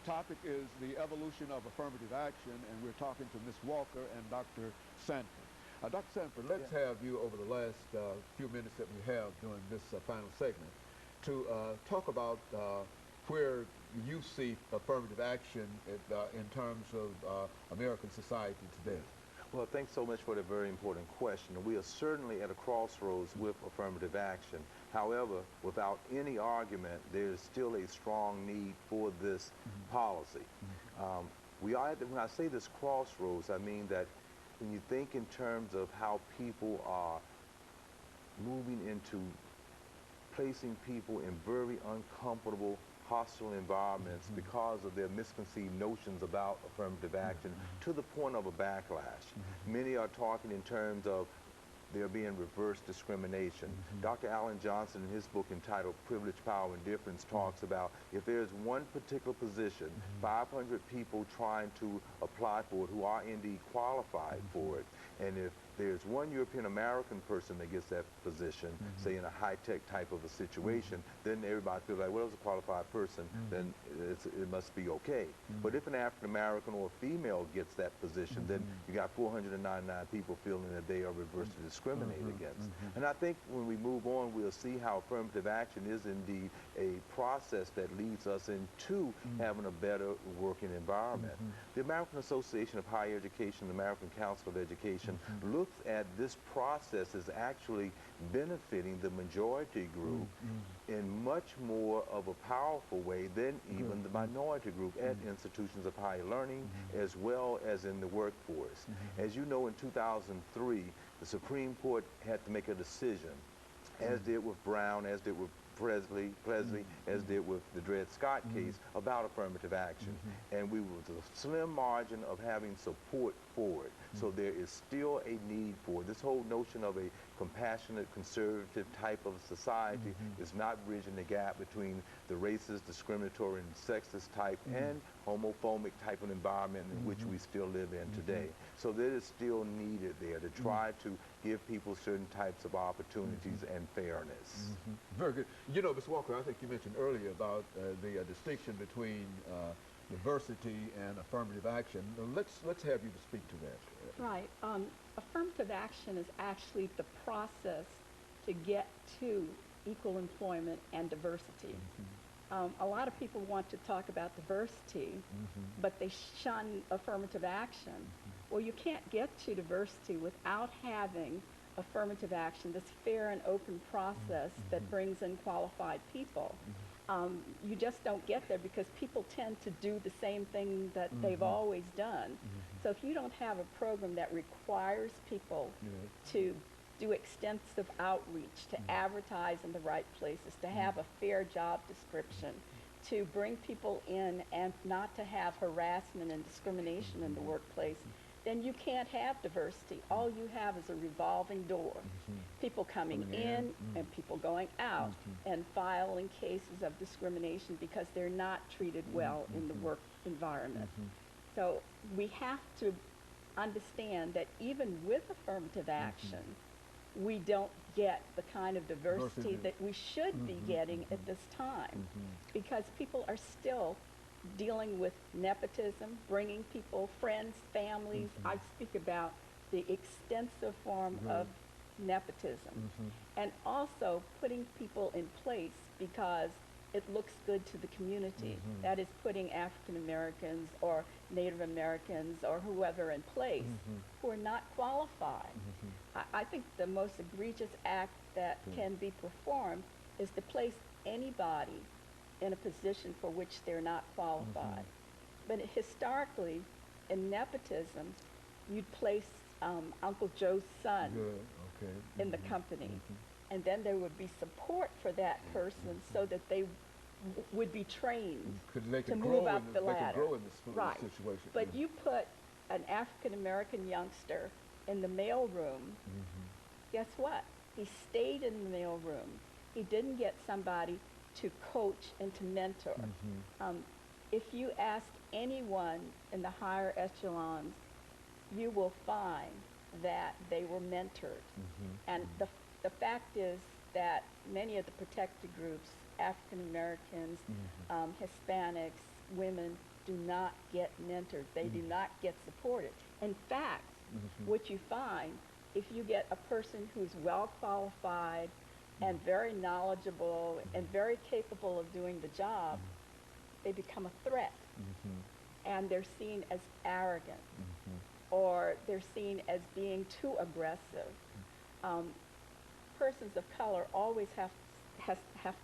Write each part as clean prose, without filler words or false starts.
The topic is the evolution of affirmative action, and we're talking to Ms. Walker and Dr. Sanford. Dr. Sanford, let's have you over the last few minutes that we have during this final segment to talk about where you see affirmative action in terms of American society today. Well, thanks so much for that very important question. We are certainly at a crossroads with affirmative action. However, without any argument, there's still a strong need for this policy. We are when I say this crossroads, I mean that when you think in terms of how people are moving into placing people in very uncomfortable, hostile environments because of their misconceived notions about affirmative action to the point of a backlash. Many are talking in terms of there being reverse discrimination. Dr. Alan Johnson, in his book entitled Privilege, Power, and Difference, talks about if there's one particular position, 500 people trying to apply for it who are indeed qualified for it, and if there's one European American person that gets that position, say in a high-tech type of a situation, then everybody feels like, well, it's a qualified person, then it must be okay. But if an African American or a female gets that position, then you got 499 people feeling that they are reversely discriminated against. And I think when we move on, we'll see how affirmative action is indeed a process that leads us into having a better working environment. The American Association of Higher Education, the American Council of Education, looks at this process as actually benefiting the majority group in much more of a powerful way than even the minority group at institutions of higher learning as well as in the workforce. As you know, in 2003, the Supreme Court had to make a decision, as did with Brown, as did with Presley, as did with the Dred Scott case, about affirmative action. And we were with a slim margin of having support for it. So there is still a need for it. This whole notion of a compassionate, conservative type of society is not bridging the gap between the racist, discriminatory, and sexist type and homophobic type of environment in which we still live in today. So there is still needed there to try to give people certain types of opportunities and fairness. Very good. You know, Ms. Walker, I think you mentioned earlier about the distinction between diversity and affirmative action. Let's have you to speak to that. Right. Affirmative action is actually the process to get to equal employment and diversity. A lot of people want to talk about diversity, but they shun affirmative action. Well, you can't get to diversity without having affirmative action, this fair and open process that brings in qualified people. You just don't get there because people tend to do the same thing that they've always done. So if you don't have a program that requires people to do extensive outreach, to advertise in the right places, to have a fair job description, to bring people in and not to have harassment and discrimination in the workplace, then you can't have diversity. All you have is a revolving door. People coming in and people going out and filing cases of discrimination because they're not treated well in the work environment. So we have to understand that even with affirmative action, we don't get the kind of diversity that we should be getting at this time because people are still dealing with nepotism, bringing people, friends, families. I speak about the extensive form of nepotism and also putting people in place because it looks good to the community. That is putting African Americans or Native Americans or whoever in place who are not qualified. I think the most egregious act that can be performed is to place anybody in a position for which they're not qualified. But historically, in nepotism, you'd place Uncle Joe's son in the company, and then there would be support for that person so that they would be trained to move up the ladder. Right. Situation. But you put an African American youngster in the mailroom, guess what? He stayed in the mailroom. He didn't get somebody to coach and to mentor. If you ask anyone in the higher echelons, you will find that they were mentored. And the fact is that many of the protected groups, African Americans, Hispanics, women, do not get mentored. They do not get supported. In fact, what you find, if you get a person who's well qualified and very knowledgeable and very capable of doing the job, they become a threat. And they're seen as arrogant, or they're seen as being too aggressive. Persons of color always have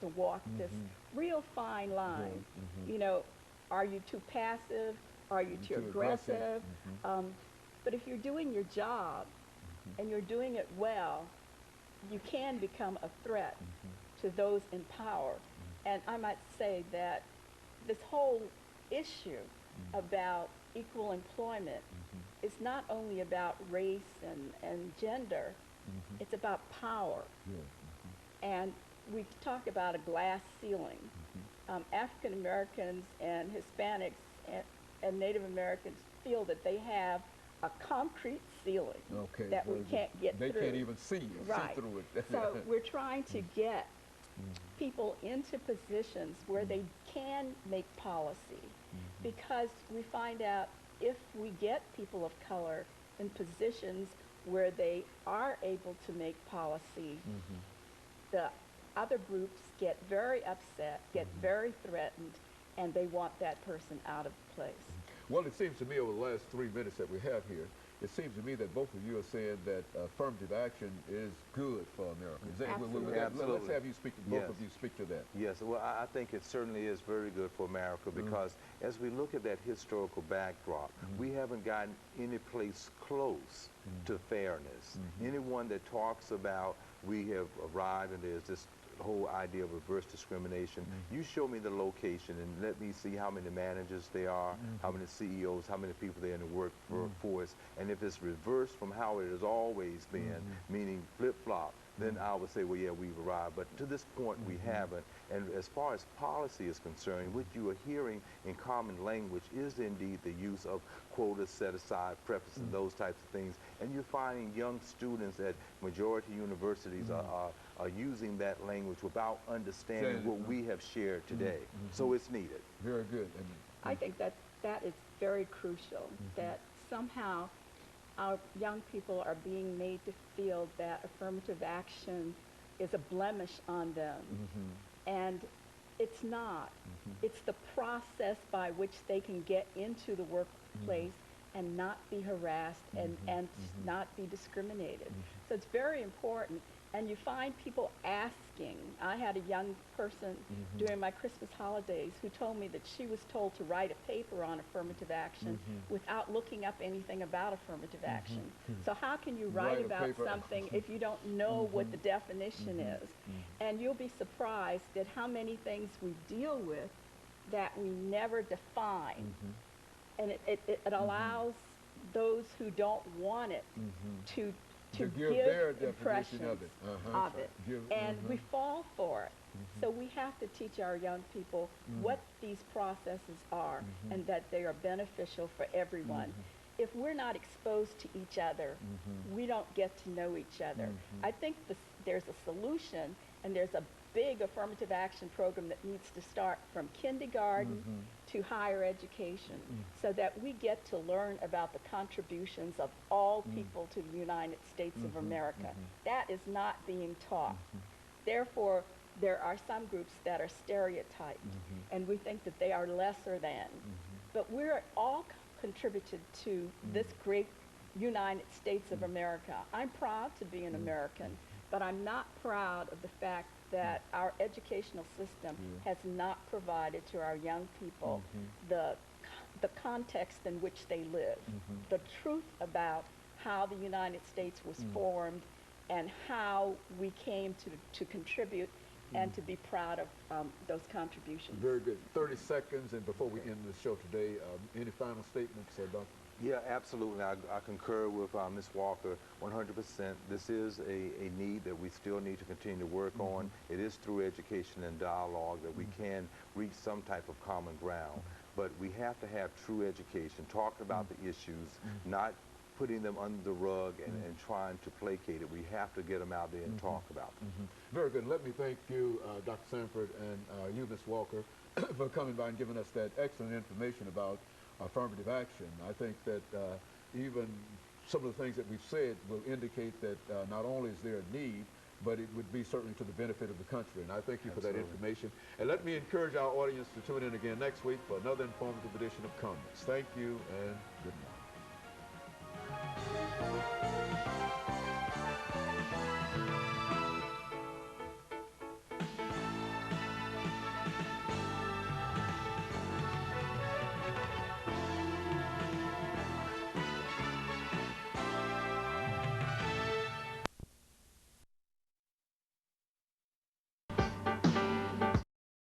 to walk this real fine line. You know, are you too passive? Are you too aggressive? But if you're doing your job and you're doing it well, you can become a threat to those in power. And I might say that this whole issue about equal employment is not only about race and gender, it's about power. And we talk about a glass ceiling. African Americans and Hispanics and Native Americans feel that they have a concrete ceiling that we can't get through. They can't even see through it. So we're trying to get people into positions where they can make policy, because we find out if we get people of color in positions where they are able to make policy, the other groups get very upset, get very threatened, and they want that person out of place. Well, it seems to me over the last 3 minutes that we have here, it seems to me that both of you are saying that affirmative action is good for America. Absolutely. Let's have you speak, both of you speak to that. Yes, well, I think it certainly is very good for America, because as we look at that historical backdrop, we haven't gotten any place close to fairness. Anyone that talks about we have arrived and there's this whole idea of reverse discrimination, you show me the location and let me see how many managers there are, how many CEOs, how many people there in the workforce, and if it's reversed from how it has always been, meaning flip-flop, then I would say, well, yeah, we've arrived. But to this point, we haven't. And as far as policy is concerned, what you are hearing in common language is indeed the use of quotas, set aside, prefaces, those types of things. And you're finding young students at majority universities are using that language without understanding what we have shared today. So it's needed. Very good. I think that is very crucial, that somehow our young people are being made to feel that affirmative action is a blemish on them. And it's not. It's the process by which they can get into the workplace and not be harassed and not be discriminated. So it's very important. And you find people asking. I had a young person during my Christmas holidays who told me that she was told to write a paper on affirmative action without looking up anything about affirmative action. So how can you write about something if you don't know what the definition is? And you'll be surprised at how many things we deal with that we never define. And it allows those who don't want it to give their impressions of it. And we fall for it. So we have to teach our young people what these processes are and that they are beneficial for everyone. If we're not exposed to each other, we don't get to know each other. I think there's a solution, and there's a big affirmative action program that needs to start from kindergarten to higher education, so that we get to learn about the contributions of all people to the United States of America. That is not being taught. Therefore, there are some groups that are stereotyped, and we think that they are lesser than. But we're all contributed to this great United States of America. I'm proud to be an American, but I'm not proud of the fact that our educational system has not provided to our young people the context in which they live, the truth about how the United States was formed and how we came to contribute and to be proud of those contributions. Very good. 30 seconds, and before we end the show today, any final statements, Dr.? Yeah, absolutely. I concur with Ms. Walker 100%. This is a need that we still need to continue to work on. It is through education and dialogue that we can reach some type of common ground. But we have to have true education, talking about the issues, not putting them under the rug and trying to placate it. We have to get them out there and talk about them. Very good. Let me thank you, Dr. Sanford, and you, Ms. Walker, for coming by and giving us that excellent information about affirmative action. I think that even some of the things that we've said will indicate that not only is there a need, but it would be certainly to the benefit of the country. And I thank you for that information. And let me encourage our audience to tune in again next week for another informative edition of Comments. Thank you and good night.